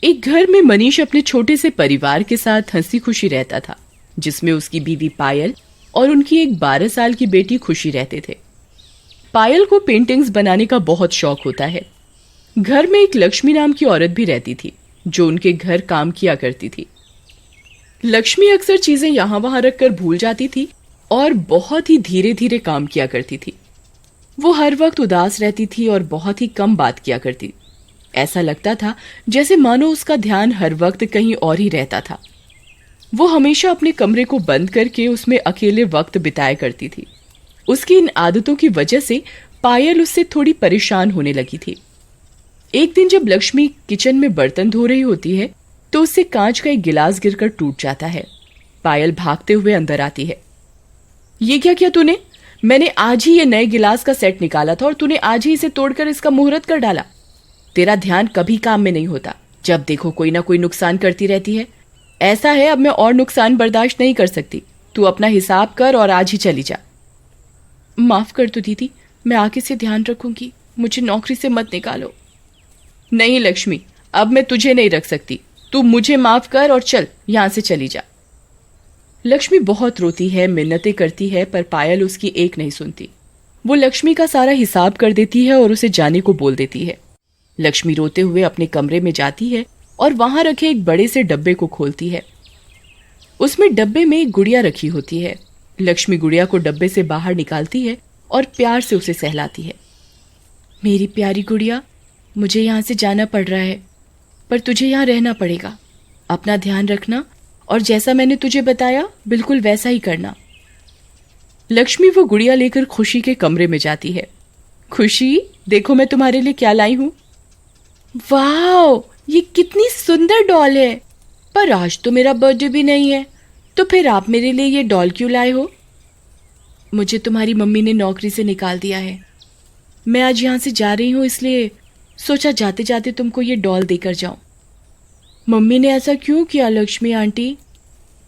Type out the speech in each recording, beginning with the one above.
एक घर में मनीष अपने छोटे से परिवार के साथ हंसी खुशी रहता था, जिसमें उसकी बीवी पायल और उनकी एक 12 साल की बेटी खुशी रहते थे। पायल को पेंटिंग्स बनाने का बहुत शौक होता है। घर में एक लक्ष्मी नाम की औरत भी रहती थी, जो उनके घर काम किया करती थी। लक्ष्मी अक्सर चीजें यहाँ वहां रखकर भूल जाती थी और बहुत ही धीरे धीरे काम किया करती थी। वो हर वक्त उदास रहती थी और बहुत ही कम बात किया करती। ऐसा लगता था जैसे मानो उसका ध्यान हर वक्त कहीं और ही रहता था। वो हमेशा अपने कमरे को बंद करके उसमें अकेले वक्त बिताया करती थी। उसकी इन आदतों की वजह से पायल उससे थोड़ी परेशान होने लगी थी। एक दिन जब लक्ष्मी किचन में बर्तन धो रही होती है तो उससे कांच का एक गिलास गिरकर टूट जाता है। पायल भागते हुए अंदर आती है। ये क्या किया तूने? मैंने आज ही ये नए गिलास का सेट निकाला था और तूने आज ही इसे तोड़कर इसका मुहूर्त कर डाला। तेरा ध्यान कभी काम में नहीं होता, जब देखो कोई ना कोई नुकसान करती रहती है। ऐसा है, अब मैं और नुकसान बर्दाश्त नहीं कर सकती। तू अपना हिसाब कर और आज ही चली जा। माफ कर दो दीदी, मैं आगे से ध्यान रखूंगी। मुझे नौकरी से मत निकालो। नहीं लक्ष्मी, अब मैं तुझे नहीं रख सकती। तू मुझे माफ कर और चल, यहां से चली जा। लक्ष्मी बहुत रोती है, मिन्नतें करती है, पर पायल उसकी एक नहीं सुनती। वो लक्ष्मी का सारा हिसाब कर देती है और उसे जाने को बोल देती है। लक्ष्मी रोते हुए अपने कमरे में जाती है और वहां रखे एक बड़े से डब्बे को खोलती है। उसमें डब्बे में एक गुड़िया रखी होती है। लक्ष्मी गुड़िया को डब्बे से बाहर निकालती है और प्यार से उसे सहलाती है। मेरी प्यारी गुड़िया, मुझे यहाँ से जाना पड़ रहा है, पर तुझे यहाँ रहना पड़ेगा। अपना ध्यान रखना और जैसा मैंने तुझे बताया बिल्कुल वैसा ही करना। लक्ष्मी वो गुड़िया लेकर खुशी के कमरे में जाती है। खुशी, देखो मैं तुम्हारे लिए क्या लाई हूं। वाह, ये कितनी सुंदर डॉल है। पर आज तो मेरा बर्थडे भी नहीं है, तो फिर आप मेरे लिए ये डॉल क्यों लाए हो? मुझे तुम्हारी मम्मी ने नौकरी से निकाल दिया है। मैं आज यहाँ से जा रही हूँ, इसलिए सोचा जाते जाते तुमको ये डॉल देकर जाऊं। मम्मी ने ऐसा क्यों किया लक्ष्मी आंटी?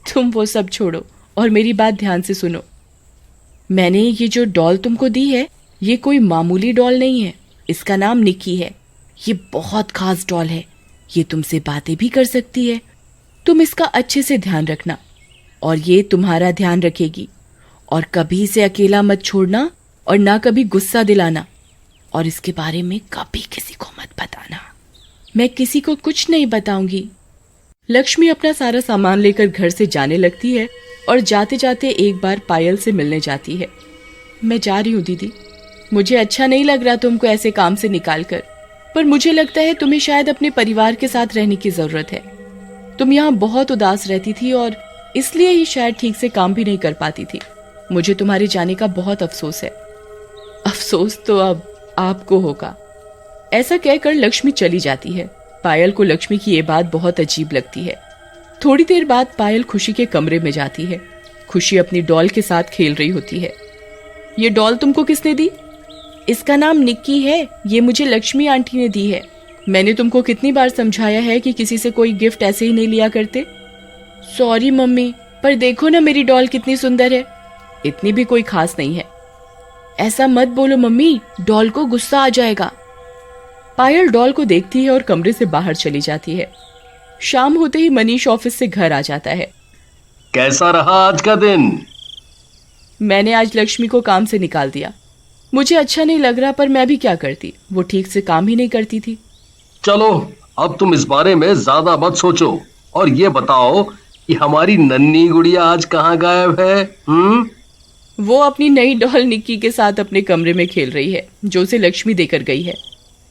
तुम वो सब छोड़ो और मेरी बात ध्यान से सुनो। मैंने ये जो डॉल तुमको दी है, ये कोई मामूली डॉल नहीं है। इसका नाम निक्की है। ये बहुत खास डॉल है। ये तुमसे बातें भी कर सकती है। तुम इसका अच्छे से ध्यान रखना और ये तुम्हारा ध्यान रखेगी। और कभी इसे अकेला मत छोड़ना और ना कभी गुस्सा दिलाना। और इसके बारे में कभी किसी को मत बताना। मैं किसी को कुछ नहीं बताऊंगी। लक्ष्मी अपना सारा सामान लेकर घर से जाने लगती है और जाते जाते एक बार पायल से मिलने जाती है। मैं जा रही हूँ दीदी, मुझे अच्छा नहीं लग रहा तुमको ऐसे काम से निकाल कर, पर मुझे लगता है तुम्हें शायद अपने परिवार के साथ रहने की जरूरत है। तुम यहाँ बहुत उदास रहती थी और इसलिए ही शायद ठीक से काम भी नहीं कर पाती थी। मुझे तुम्हारे जाने का बहुत अफसोस है। अफसोस तो अब आपको होगा। ऐसा कहकर लक्ष्मी चली जाती है। पायल को लक्ष्मी की ये बात बहुत अजीब लगती है। थोड़ी देर बाद पायल खुशी के कमरे में जाती है। खुशी अपनी डॉल के साथ खेल रही होती है। ये डॉल तुमको किसने दी? इसका नाम निक्की है। ये मुझे लक्ष्मी आंटी ने दी है। मैंने तुमको कितनी बार समझाया है कि किसी से कोई गिफ्ट ऐसे ही नहीं लिया करते। सॉरी मम्मी, पर देखो ना मेरी डॉल कितनी सुंदर है। इतनी भी कोई खास नहीं है। ऐसा मत बोलो मम्मी, डॉल को गुस्सा आ जाएगा। पायल डॉल को देखती है और कमरे से बाहर चली जाती है। शाम होते ही मनीष ऑफिस से घर आ जाता है। कैसा रहा आज का दिन? मैंने आज लक्ष्मी को काम से निकाल दिया। मुझे अच्छा नहीं लग रहा, पर मैं भी क्या करती, वो ठीक से काम ही नहीं करती थी। चलो, अब तुम इस बारे में ज्यादा मत सोचो और ये बताओ कि हमारी नन्ही गुड़िया आज कहाँ गायब है? वो अपनी नई डॉल निक्की के साथ अपने कमरे में खेल रही है, जो उसे लक्ष्मी देकर गई है।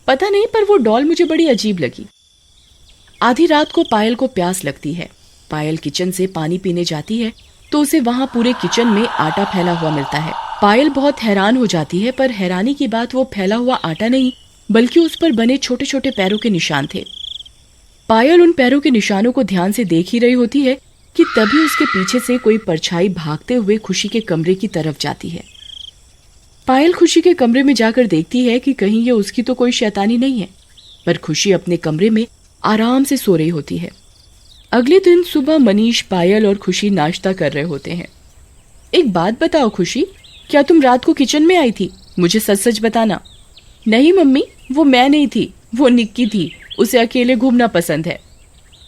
पता नहीं, पर वो डॉल मुझे बड़ी अजीब लगी। आधी रात को पायल को प्यास लगती है। पायल किचन से पानी पीने जाती है तो उसे वहां पूरे किचन में आटा फैला हुआ मिलता है। पायल बहुत हैरान हो जाती है, पर हैरानी की बात वो फैला हुआ आटा नहीं, बल्कि उस पर बने छोटे छोटे पैरों के निशान थे। पायल उन पैरों के निशानों को ध्यान से देख ही रही होती है कि तभी उसके पीछे से कोई परछाई भागते हुए खुशी के कमरे की तरफ जाती है। पायल खुशी के कमरे में जाकर देखती है कि कहीं ये उसकी तो कोई शैतानी नहीं है, पर खुशी अपने कमरे में आराम से सो रही होती है। अगले दिन सुबह मनीष, पायल और खुशी नाश्ता कर रहे होते हैं। एक बात बताओ खुशी, क्या तुम रात को किचन में आई थी? मुझे सच सच बताना। नहीं मम्मी, वो मैं नहीं थी, वो निक्की थी। उसे अकेले घूमना पसंद है।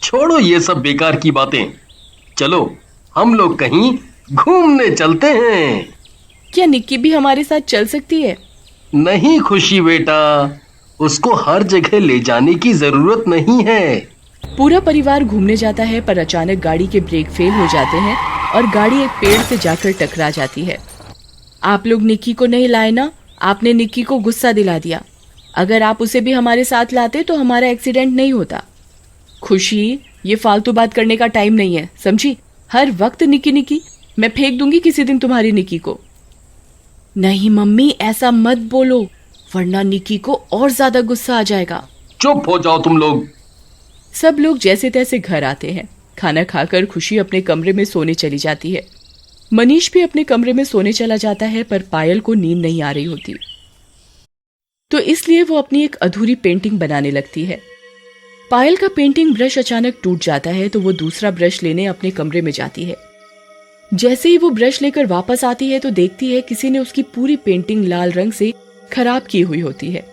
छोड़ो ये सब बेकार की बातें। चलो हम लोग कहीं घूमने चलते हैं। क्या निक्की भी हमारे साथ चल सकती है? नहीं खुशी बेटा, उसको हर जगह ले जाने की जरूरत नहीं है। पूरा परिवार घूमने जाता है, पर अचानक गाड़ी के ब्रेक फेल हो जाते हैं और गाड़ी एक पेड़ से जाकर टकरा जाती है। आप लोग निक्की को नहीं लाए ना? आपने निक्की को गुस्सा दिला दिया। अगर आप उसे भी हमारे साथ लाते तो हमारा एक्सीडेंट नहीं होता। खुशी, ये फालतू बात करने का टाइम नहीं है, समझी? हर वक्त निक्की निक्की। मैं फेंक दूंगी किसी दिन तुम्हारी निक्की को। नहीं मम्मी, ऐसा मत बोलो, वरना निक्की को और ज्यादा गुस्सा आ जाएगा। चुप हो जाओ तुम लोग। सब लोग जैसे तैसे घर आते हैं। खाना खाकर खुशी अपने कमरे में सोने चली जाती है। मनीष भी अपने कमरे में सोने चला जाता है, पर पायल को नींद नहीं आ रही होती, तो इसलिए वो अपनी एक अधूरी पेंटिंग बनाने लगती है। पायल का पेंटिंग ब्रश अचानक टूट जाता है, तो वो दूसरा ब्रश लेने अपने कमरे में जाती है। जैसे ही वो ब्रश लेकर वापस आती है तो देखती है किसी ने उसकी पूरी पेंटिंग लाल रंग से खराब की हुई होती है।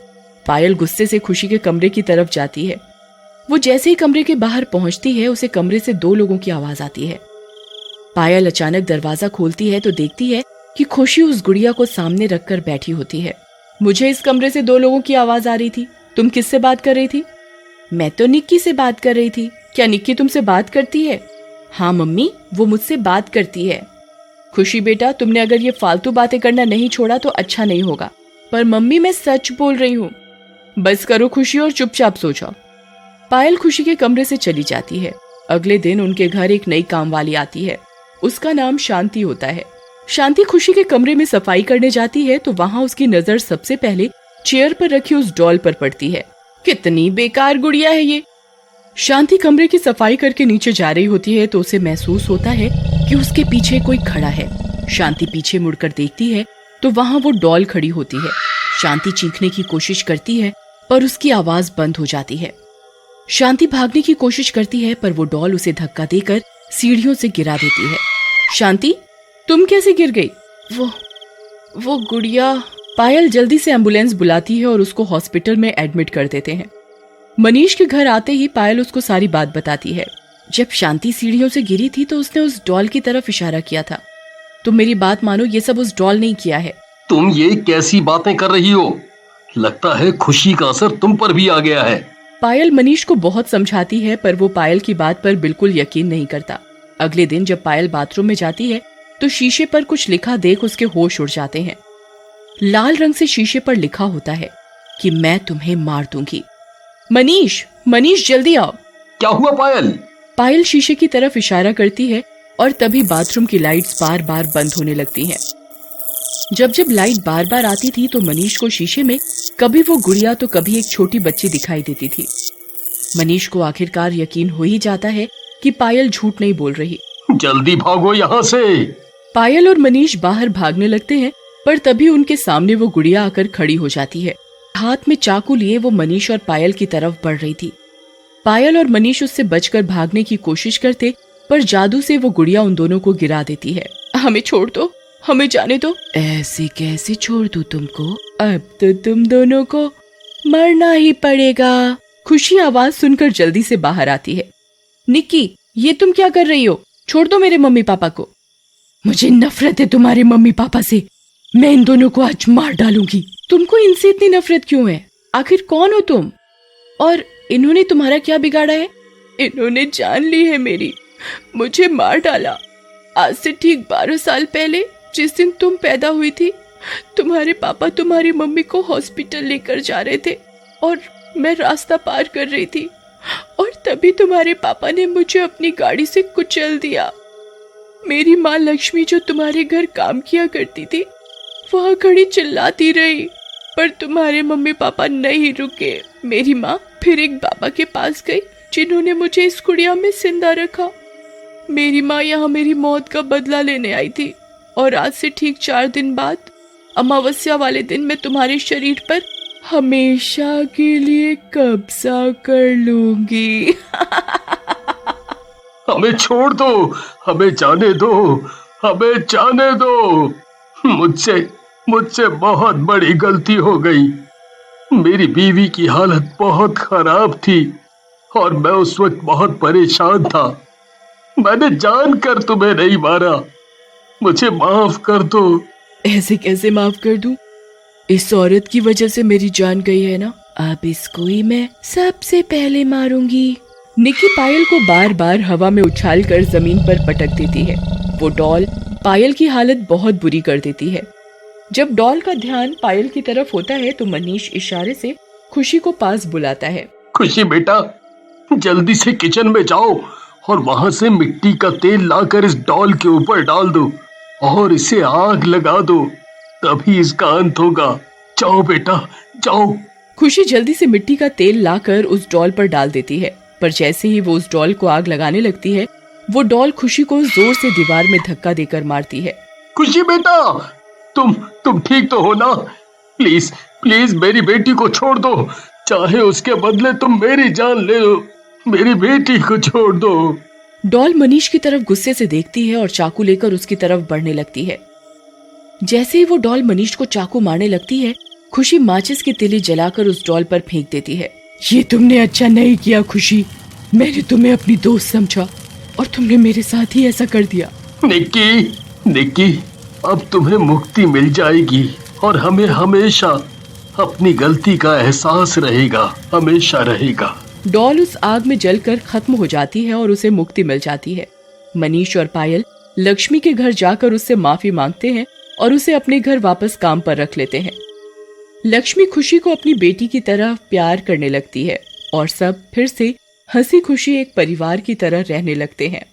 पायल गुस्से से खुशी के कमरे की तरफ जाती है। वो जैसे ही कमरे के बाहर पहुंचती है, उसे कमरे से 2 लोगों की आवाज आती है। पायल अचानक दरवाजा खोलती है तो देखती है कि खुशी उस गुड़िया को सामने रखकर बैठी होती है। मुझे इस कमरे से 2 लोगों की आवाज आ रही थी, तुम किससे बात कर रही थी? मैं तो निक्की से बात कर रही थी। क्या निक्की तुमसे बात करती है? हाँ मम्मी, वो मुझसे बात करती है। खुशी बेटा, तुमने अगर ये फालतू बातें करना नहीं छोड़ा तो अच्छा नहीं होगा। पर मम्मी, मैं सच बोल रही हूँ। बस करो खुशी और चुपचाप सो जाओ। पायल खुशी के कमरे से चली जाती है। अगले दिन उनके घर एक नई काम वाली आती है। उसका नाम शांति होता है। शांति खुशी के कमरे में सफाई करने जाती है तो वहां उसकी नजर सबसे पहले चेयर पर रखी उस डॉल पर पड़ती है। कितनी बेकार गुड़िया है ये। शांति कमरे की सफाई करके नीचे जा रही होती है तो उसे महसूस होता है कि उसके पीछे कोई खड़ा है। शांति पीछे मुड़कर देखती है तो वहां वो डॉल खड़ी होती है। शांति चीखने की कोशिश करती है पर उसकी आवाज बंद हो जाती है। शांति भागने की कोशिश करती है पर वो डॉल उसे धक्का देकर सीढ़ियों से गिरा देती है। शांति, तुम कैसे गिर गई? वो गुड़िया। पायल जल्दी से एम्बुलेंस बुलाती है और उसको हॉस्पिटल में एडमिट कर देते हैं। मनीष के घर आते ही पायल उसको सारी बात बताती है। जब शांति सीढ़ियों से गिरी थी तो उसने उस डॉल की तरफ इशारा किया था। तुम मेरी बात मानो, ये सब उस डॉल ने किया है। तुम ये कैसी बातें कर रही हो? लगता है खुशी का असर तुम पर भी आ गया है। पायल मनीष को बहुत समझाती है पर वो पायल की बात पर बिल्कुल यकीन नहीं करता। अगले दिन जब पायल बाथरूम में जाती है तो शीशे पर कुछ लिखा देख उसके होश उड़ जाते हैं। लाल रंग से शीशे पर लिखा होता है कि मैं तुम्हें मार दूंगी। मनीष जल्दी आओ। क्या हुआ पायल? पायल शीशे की तरफ इशारा करती है और तभी बाथरूम की लाइट्स बार बार बंद होने लगती हैं। जब लाइट बार बार आती थी तो मनीष को शीशे में कभी वो गुड़िया तो कभी एक छोटी बच्ची दिखाई देती थी। मनीष को आखिरकार यकीन हो ही जाता है कि पायल झूठ नहीं बोल रही। जल्दी भागो यहाँ से। पायल और मनीष बाहर भागने लगते हैं पर तभी उनके सामने वो गुड़िया आकर खड़ी हो जाती है। हाथ में चाकू लिए वो मनीष और पायल की तरफ बढ़ रही थी। पायल और मनीष उससे बचकर भागने की कोशिश करते पर जादू से वो गुड़िया उन दोनों को गिरा देती है। हमें छोड़ दो, हमें जाने दो। ऐसे कैसे छोड़ दूं तुमको? अब तो तुम दोनों को मरना ही पड़ेगा। खुशी आवाज सुनकर जल्दी से बाहर आती है। निक्की, ये तुम क्या कर रही हो? छोड़ दो मेरे मम्मी पापा को। मुझे नफरत है तुम्हारे मम्मी पापा से। मैं इन दोनों को आज मार डालूंगी। तुमको इनसे इतनी नफरत क्यों है? आखिर कौन हो तुम? और इन्होंने तुम्हारा क्या बिगाड़ा है? इन्होंने जान ली है मेरी, मुझे मार डाला। आज से ठीक 12 साल पहले जिस दिन तुम पैदा हुई थी, तुम्हारे पापा तुम्हारी मम्मी को हॉस्पिटल लेकर जा रहे थे और मैं रास्ता पार कर रही थी और तभी तुम्हारे पापा ने मुझे अपनी गाड़ी से कुचल दिया। मेरी माँ लक्ष्मी जो तुम्हारे घर काम किया करती थी वहाँ खड़ी चिल्लाती रही पर तुम्हारे मम्मी पापा नहीं रुके। मेरी माँ फिर एक बाबा के पास गई जिन्होंने मुझे इस कुड़िया में जिंदा रखा। मेरी माँ यहाँ मेरी मौत का बदला लेने आई थी और आज से ठीक 4 दिन बाद अमावस्या वाले दिन मैं तुम्हारे शरीर पर हमेशा के लिए कब्जा कर लूंगी। हमें छोड़ दो, हमें जाने दो, हमें जाने दो। मुझसे बहुत बड़ी गलती हो गई। मेरी बीवी की हालत बहुत खराब थी। और मैं उस वक्त बहुत परेशान था। मैंने जानकर तुम्हें नहीं मारा, मुझे माफ कर दो। ऐसे कैसे माफ कर दूं? इस औरत की वजह से मेरी जान गई है ना। अब इसको ही मैं सबसे पहले मारूंगी। निक्की पायल को बार बार हवा में उछाल कर जमीन पर पटक देती है। वो डॉल पायल की हालत बहुत बुरी कर देती है। जब डॉल का ध्यान पायल की तरफ होता है तो मनीष इशारे से खुशी को पास बुलाता है। खुशी बेटा, जल्दी से किचन में जाओ और वहां से मिट्टी का तेल लाकर इस डॉल के ऊपर डाल दो और इसे आग लगा दो, तभी इसका अंत होगा। जाओ बेटा, जाओ। खुशी जल्दी से मिट्टी का तेल लाकर उस डॉल पर डाल देती है, पर जैसे ही वो उस डॉल को आग लगाने लगती है, वो डॉल खुशी को जोर से दीवार में धक्का देकर मारती है। खुशी बेटा, तुम ठीक तो हो ना? प्लीज प्लीज मेरी बेटी को छोड़ दो, चाहे उसके बदले तुम मेरी जान ले लो। मेरी बेटी को छोड़ दो। डॉल मनीष की तरफ गुस्से से देखती है और चाकू लेकर उसकी तरफ बढ़ने लगती है। जैसे ही वो डॉल मनीष को चाकू मारने लगती है, खुशी माचिस की तिली जलाकर उस डॉल पर फेंक देती है। ये तुमने अच्छा नहीं किया खुशी, मैंने तुम्हें अपनी दोस्त समझा और तुमने मेरे साथ ही ऐसा कर दिया। निक्की, अब तुम्हें मुक्ति मिल जाएगी और हमें हमेशा अपनी गलती का एहसास रहेगा, हमेशा रहेगा। डॉल उस आग में जलकर खत्म हो जाती है और उसे मुक्ति मिल जाती है। मनीष और पायल लक्ष्मी के घर जाकर उससे माफी मांगते हैं और उसे अपने घर वापस काम पर रख लेते हैं। लक्ष्मी खुशी को अपनी बेटी की तरह प्यार करने लगती है और सब फिर से हंसी खुशी एक परिवार की तरह रहने लगते हैं।